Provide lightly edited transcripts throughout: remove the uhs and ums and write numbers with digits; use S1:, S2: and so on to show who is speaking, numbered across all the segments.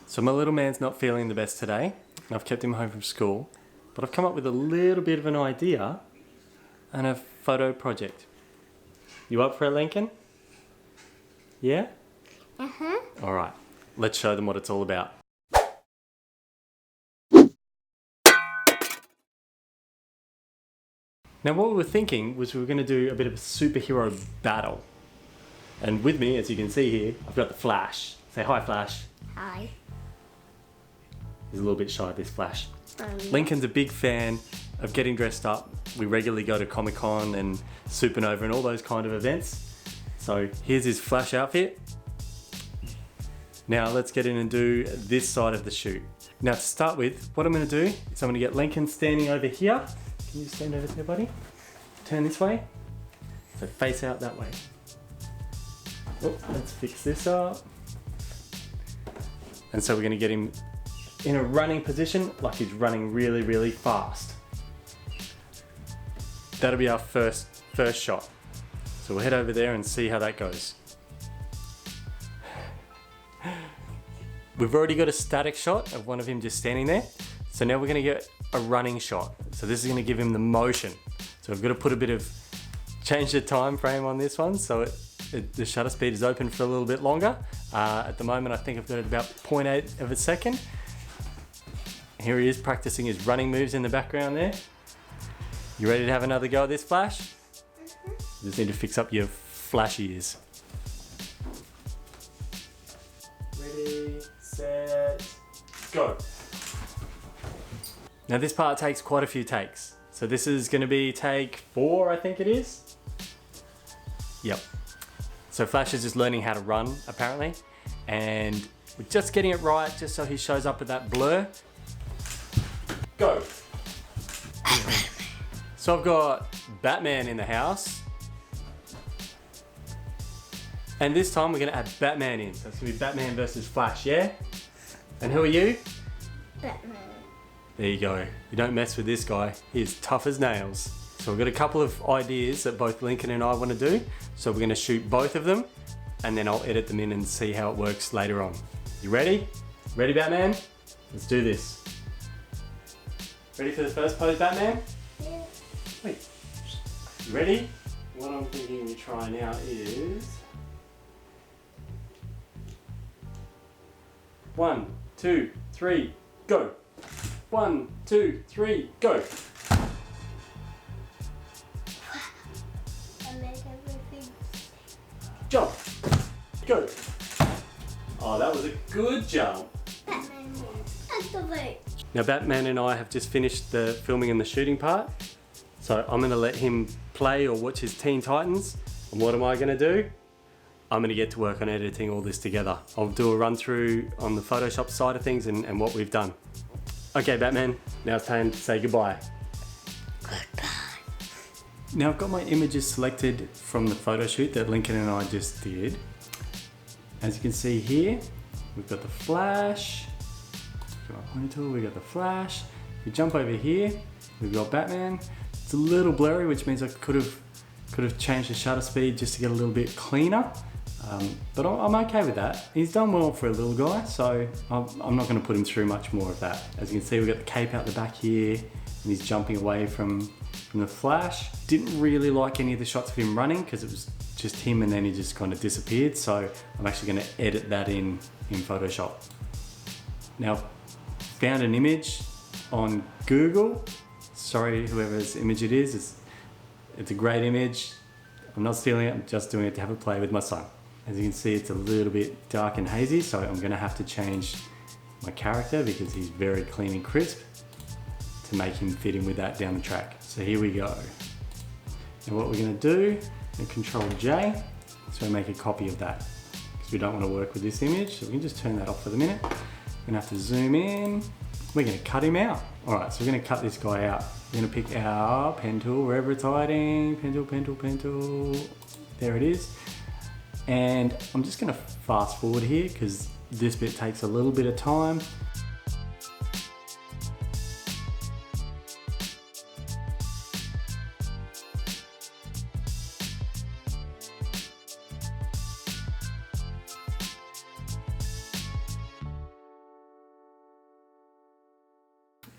S1: So my little man's not feeling the best today. I've kept him home from school, but I've come up with a little bit of an idea and a photo project. You up for it, Lincoln? Yeah?
S2: Uh-huh.
S1: All right, let's show them what it's all about. Now what we were thinking was we were going to do a bit of a superhero battle. And with me, as you can see here, I've got the Flash. Say hi, Flash.
S2: Hi.
S1: He's a little bit shy, this Flash. Lincoln's a big fan of getting dressed up. We regularly go to Comic-Con and Supernova and all those kind of events. So here's his Flash outfit. Now let's get in and do this side of the shoot. Now to start with, what I'm going to do is I'm going to get Lincoln standing over here. Can you stand over there, buddy? Turn this way. So face out that way. Oh, let's fix this up. And so we're going to get him in a running position, like he's running really, really fast. That'll be our first shot. So we'll head over there and see how that goes. We've already got a static shot of one of him just standing there. So now we're going to get a running shot. So this is going to give him the motion. So we've got to put a bit of, change the time frame on this one. So the shutter speed is open for a little bit longer. At the moment, I think I've got it about 0.8 of a second. Here he is practicing his running moves in the background there. You ready to have another go at this, Flash?
S2: Mm-hmm.
S1: You just need to fix up your flash ears. Ready, set, go. Now this part takes quite a few takes. So this is going to be take 4, I think it is. Yep. So Flash is just learning how to run, apparently. And we're just getting it right, just so he shows up with that blur. Go. So I've got Batman in the house. And this time we're going to add Batman in. So it's going to be Batman versus Flash, yeah? And who are you?
S2: Batman.
S1: There you go. You don't mess with this guy. He's tough as nails. So we've got a couple of ideas that both Lincoln and I want to do. So we're going to shoot both of them and then I'll edit them in and see how it works later on. You ready? Ready, Batman? Let's do this. Ready for the first pose, Batman?
S2: Yeah.
S1: Wait. You ready? What I'm thinking we try now is 1, 2, 3, go. 1, 2, 3, go.
S2: I make everything.
S1: Jump. Go. Oh, that was a good jump.
S2: Batman wins. Activate.
S1: Now Batman and I have just finished the filming and the shooting part. So I'm going to let him play or watch his Teen Titans. And what am I going to do? I'm going to get to work on editing all this together. I'll do a run through on the Photoshop side of things and what we've done. Okay, Batman, now it's time to say goodbye.
S2: Goodbye.
S1: Now I've got my images selected from the photo shoot that Lincoln and I just did. As you can see here, we've got the Flash. Got our pointer tool, we've got the Flash. We jump over here, we've got Batman. It's a little blurry, which means I could have changed the shutter speed just to get a little bit cleaner. But I'm okay with that. He's done well for a little guy, so I'm not going to put him through much more of that. As you can see, we've got the cape out the back here, and he's jumping away from the Flash. Didn't really like any of the shots of him running because it was just him and then he just kind of disappeared. So I'm actually going to edit that in Photoshop. Now, found an image on Google. Sorry, whoever's image it is. It's a great image. I'm not stealing it, I'm just doing it to have a play with my son. As you can see, it's a little bit dark and hazy, so I'm gonna have to change my character because he's very clean and crisp to make him fit in with that down the track. So here we go. And what we're gonna do, Control J, so we make a copy of that. Because we don't wanna work with this image, so we can just turn that off for the minute. We're gonna have to zoom in. We're gonna cut him out. All right, so we're gonna cut this guy out. We're gonna pick our pen tool, wherever it's hiding. Pen tool, pen tool, pen tool. There it is. And I'm just gonna fast forward here because this bit takes a little bit of time.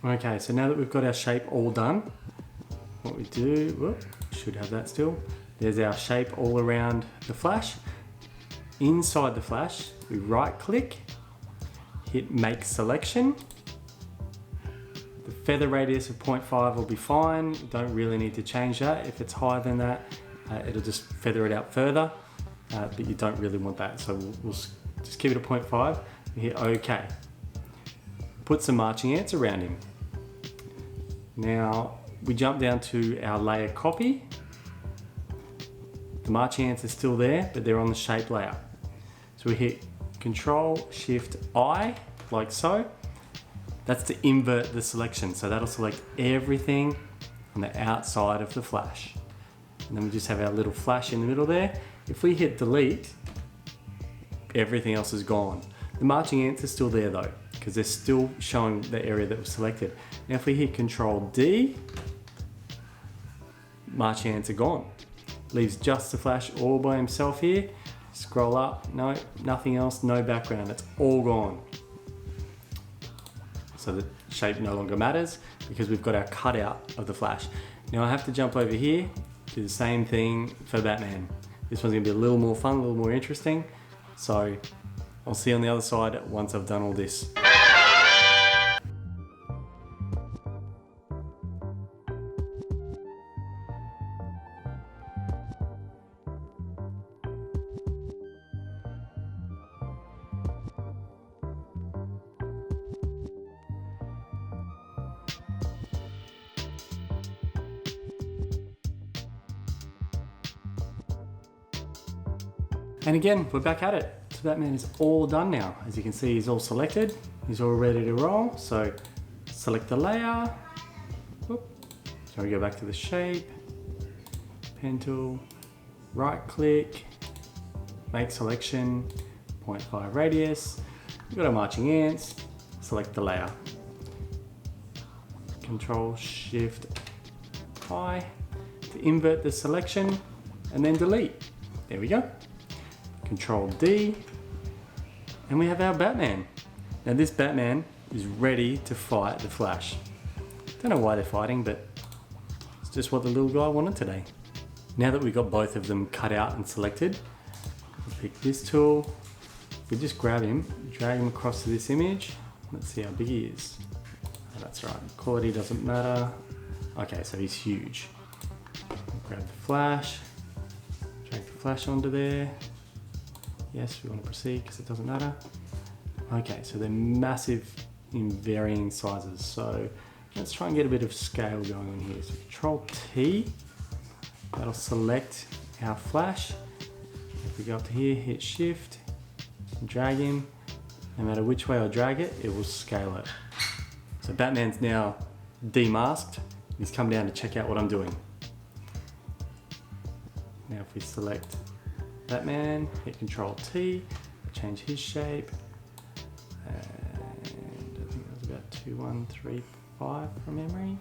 S1: Okay, so now that we've got our shape all done, what we do, whoop, should have that still. There's our shape all around the flash. Inside the flash, we right click, hit make selection. The feather radius of 0.5 will be fine. You don't really need to change that. If it's higher than that, it'll just feather it out further, but you don't really want that. So we'll just keep it at 0.5, hit OK. Put some marching ants around him. Now we jump down to our layer copy. The marching ants are still there, but they're on the shape layer. So we hit Control Shift I, like so. That's to invert the selection. So that'll select everything on the outside of the flash. And then we just have our little flash in the middle there. If we hit delete, everything else is gone. The marching ants are still there though, because they're still showing the area that was selected. Now if we hit Control D, marching ants are gone. Leaves just the flash all by himself here. Scroll up, no, nothing else, no background, it's all gone. So the shape no longer matters because we've got our cutout of the flash. Now I have to jump over here, do the same thing for Batman. This one's gonna be a little more fun, a little more interesting. So I'll see you on the other side once I've done all this. And again, we're back at it. So Batman is all done now. As you can see, he's all selected. He's all ready to roll. So select the layer. Whoop. So we go back to the shape, pen tool, right click, make selection, 0.5 radius. We've got our marching ants, select the layer. Control Shift I to invert the selection and then delete. There we go. Control D, and we have our Batman. Now this Batman is ready to fight the Flash. Don't know why they're fighting, but it's just what the little guy wanted today. Now that we've got both of them cut out and selected, we'll pick this tool. We just grab him, drag him across to this image. Let's see how big he is. Oh, that's right, quality doesn't matter. Okay, so he's huge. Grab the Flash, drag the Flash onto there. Yes, we want to proceed because it doesn't matter. Okay, so they're massive in varying sizes. So let's try and get a bit of scale going on here. So Control T, that'll select our flash. If we go up to here, hit Shift, and drag him. No matter which way I drag it, it will scale it. So Batman's now demasked. He's come down to check out what I'm doing. Now if we select Batman, hit Control T, change his shape, and I think that was about 2135 from memory.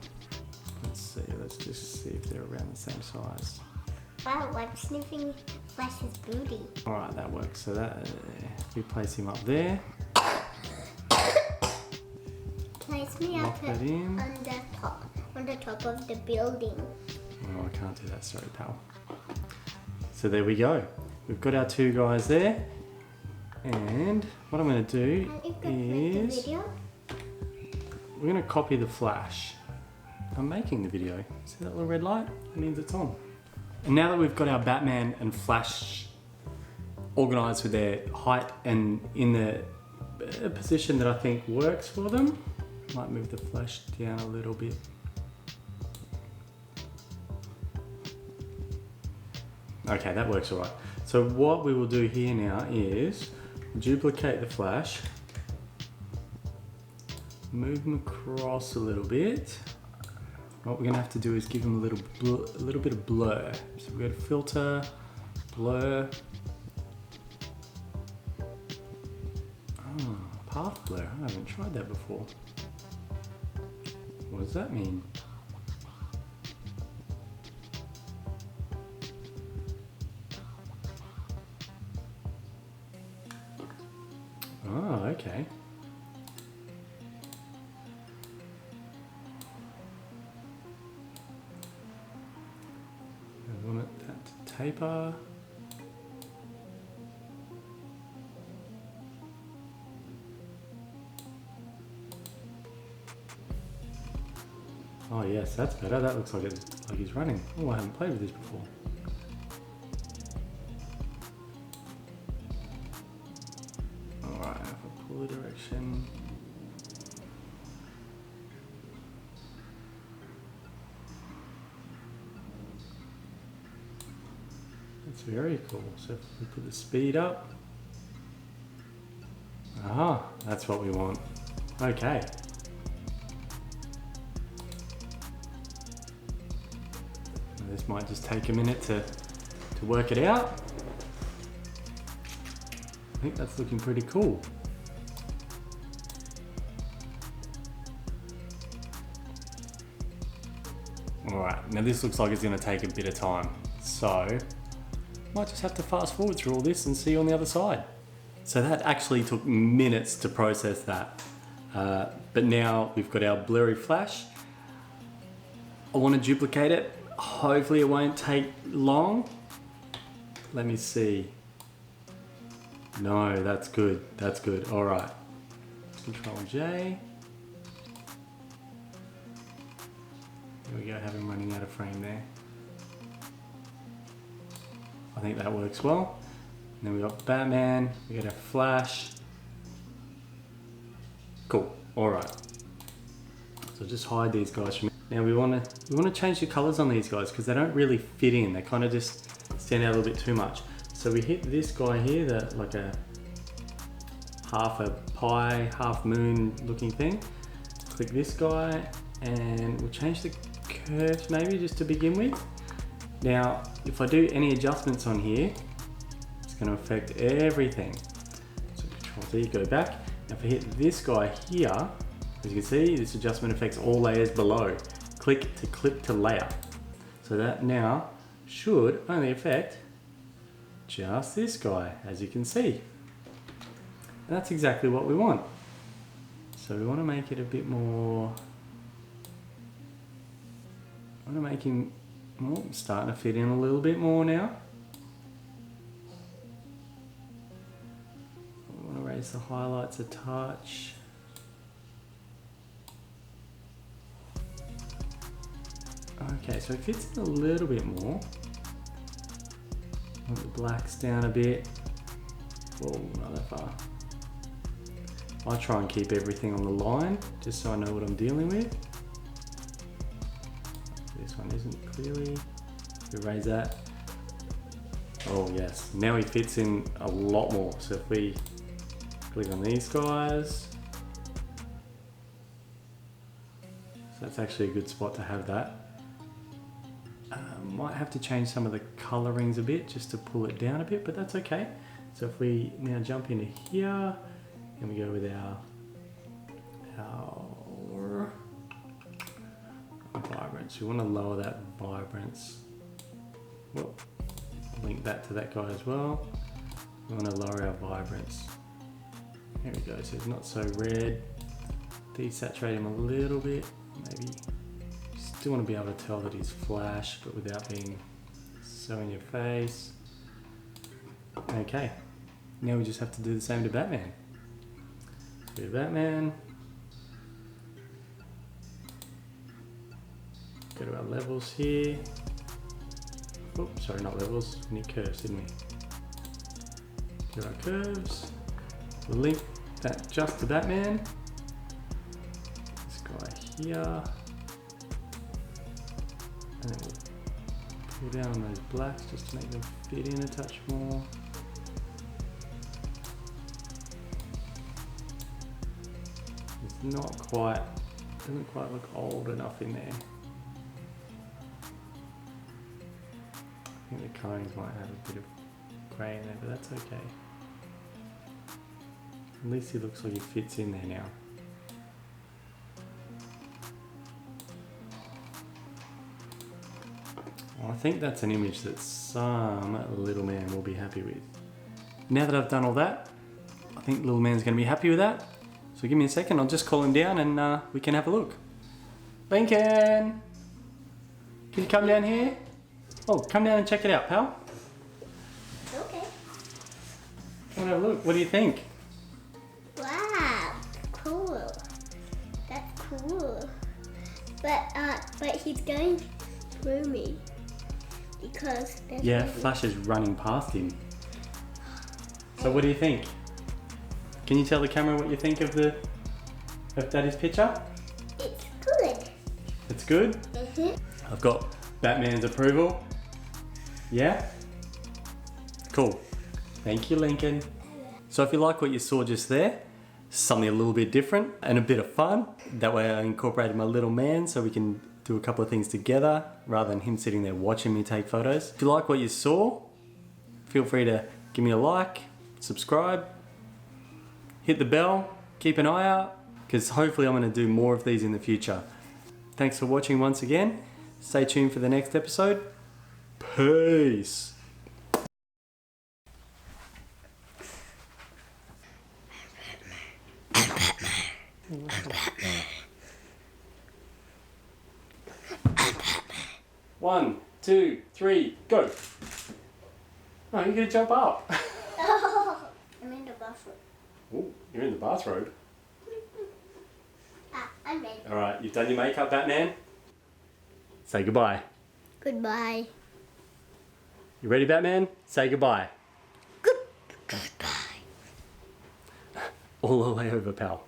S1: Let's see, let's just see if they're around the same size.
S2: Wow, I'm sniffing Flash's booty.
S1: Alright, that works. So that, we place him up there.
S2: Place me
S1: Lock
S2: up
S1: that in.
S2: on the top of the building.
S1: Oh, I can't do that, sorry pal. So there we go. We've got our two guys there, and what I'm going to do is we're going to copy the flash. I'm making the video. See that little red light? That means it's on. And now that we've got our Batman and Flash organized with their height and in the position that I think works for them, might move the Flash down a little bit. Okay, that works all right. So what we will do here now is duplicate the flash, move them across a little bit. What we're gonna have to do is give them a little bit of blur. So we go to filter, blur. Oh, path blur, I haven't tried that before. What does that mean? Oh, okay. taper. Oh yes, that's better. That looks like he's running. Oh, I haven't played with this before. Alright, if I pull the direction. That's very cool. So if we put the speed up. Ah, that's what we want. Okay. This might just take a minute to work it out. I think that's looking pretty cool. Alright, now this looks like it's going to take a bit of time. So, might just have to fast forward through all this and see you on the other side. So that actually took minutes to process that. But now we've got our blurry flash. I want to duplicate it. Hopefully it won't take long. Let me see. No, that's good. That's good. All right. Control J. There we go. Have him running out of frame there. I think that works well. And then we got Batman. We got a Flash. Cool. All right. So just hide these guys from. Now we want to change the colors on these guys because they don't really fit in. They kind of just stand out a little bit too much. So we hit this guy here, that like a half a pie, half moon looking thing. Click this guy and we'll change the curves maybe just to begin with. Now, if I do any adjustments on here, it's going to affect everything. So Control Z, go back. Now if I hit this guy here, as you can see, this adjustment affects all layers below. Click to clip to layer. So that now should only affect just this guy, as you can see. And that's exactly what we want. So we want to make it a bit more, I want to make him starting to fit in a little bit more now. We want to raise the highlights a touch. Okay, so it fits in a little bit more. Want the blacks down a bit. Whoa, not that far. I try and keep everything on the line, just so I know what I'm dealing with. This one isn't clearly. Erase that. Oh yes, now he fits in a lot more. So if we click on these guys, so that's actually a good spot to have that. Might have to change some of the colorings a bit just to pull it down a bit, but that's okay. So if we now jump into here and we go with our vibrance, we want to lower that vibrance. Well, link that to that guy as well. We want to lower our vibrance. There we go, so it's not so red. Desaturate him a little bit, maybe. Still want to be able to tell that he's Flash, but without being so in your face. Okay, now we just have to do the same to Batman. Do Batman. Go to our levels here. Oops, sorry, not levels. We need curves, didn't we? Go to our curves. We'll link that just to Batman. This guy here. And then we'll pull down on those blacks just to make them fit in a touch more. It's not quite, doesn't quite look old enough in there. I think the cones might have a bit of grey in there, but that's okay. At least he looks like he fits in there now. Well, I think that's an image that some little man will be happy with. Now that I've done all that, I think little man's going to be happy with that. So give me a second, I'll just call him down and we can have a look. Lincoln! Can you come down here? Oh, come down and check it out, pal. Come and have a look. What do you think?
S2: Wow, cool. That's cool. But he's going through me because there's
S1: Yeah, Flash is running past him. So what do you think? Can you tell the camera what you think of Daddy's picture?
S2: It's good.
S1: It's good?
S2: Mm-hmm.
S1: I've got Batman's approval. Yeah? Cool. Thank you, Lincoln. So if you like what you saw just there, something a little bit different and a bit of fun. That way I incorporated my little man so we can do a couple of things together rather than him sitting there watching me take photos. If you like what you saw, feel free to give me a like, subscribe, hit the bell, keep an eye out, because hopefully I'm going to do more of these in the future. Thanks for watching once again. Stay tuned for the next episode. Peace. One, two, three, go. Oh, you're gonna jump up.
S2: Oh, I'm in the bathroom.
S1: Oh, you're in the bathrobe.
S2: I'm ready.
S1: All right, you've done your makeup, Batman. Say goodbye.
S2: Goodbye.
S1: You ready, Batman? Say goodbye.
S2: Goodbye.
S1: All the way over, pal.